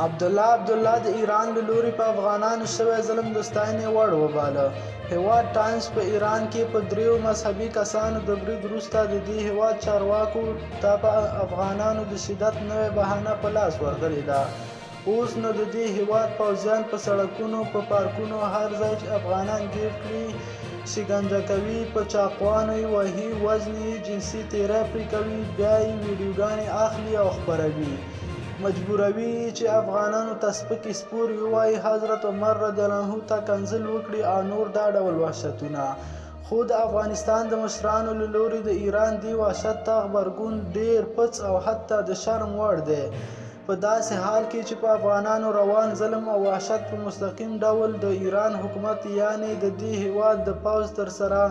عبدالله د ایران له لوري په افغانانو شوی ظلم د ستاینې وړ وباله. هیواد ټایمز په ایران کې په 3 مذهبي کسانو د برید وروسته د دې هیواد چارواکو ته په افغانانو د شدت نوې بهانه په لاس ورغلې ده. اوس نو د دې هیواد پوځیان په سړکونو، په پارکونو، هر ځای چې افغانان ګیر کړي شکنجه کوي، په چاقوانو یې وهي، وژني، جنسي تیری پرې کوي، بیا یې ویډیوګانې اخلي او خپروي، مجبوروي چې افغانانو ته سپکې سپورې ووایي، حضرت عمر رضی الله عنه ته کنځل وکړي او نور دا ډول وحشتونه. خو د افغانستان د مشرانو له لوري د ایران دې وحشت ته غبرګون ډېر پڅ او حتی د شرم وړ دی، په داسې حال کې چې په افغانانو روان ظلم او وحشت په مستقیم ډول د ایران حکومت یعنې د دې هیواد د پوځ ترسره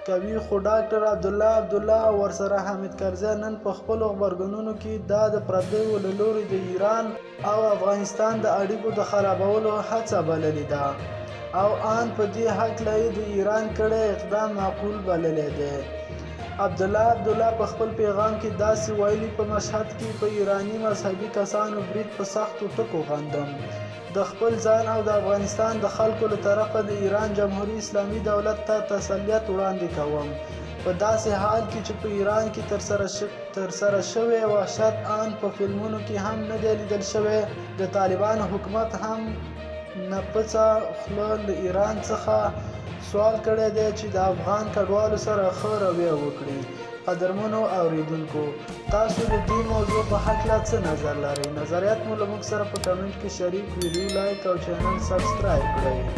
کوي. خو ډاکټر عبدالله او ورسره حامد کرزي نن په خپلو غبرګونونو کې دا د پردیو له لوري د ایران او افغانستان د اړیکو د خرابولو هڅه بللې ده او ان په دې هکله یې د ایران کړی اقدام معقول بللی دی. عبدالله په خپل پیغام کې داسې ویلي: په مشهد کې په ایرانی مذهبي کسانو برید په سختو ټکو غندم. د خپل ځان او د افغانستان د خلکو له طرفه د ایران جمهوریت اسلامي دولت ته تسلیت وړاندې کوم. په داسې حال کې چې په ایران کې ترسره شوی وحشت ان په فلمونو کې هم نه دی لیدل شوی. د طالبانو حکومت هم نه پڅه خوله له ایران څخه سوال کړی دی چې د افغان کډوالو سره ښه رویه وکړي. قدرمنو اوریدونکو، تاسو د دې موضوع په هکله څه نظر لرئ؟ نظریات مو له موږ سره په کمنټ کې شریک، ویډیو لایک او چینل سبسکرایب کړئ.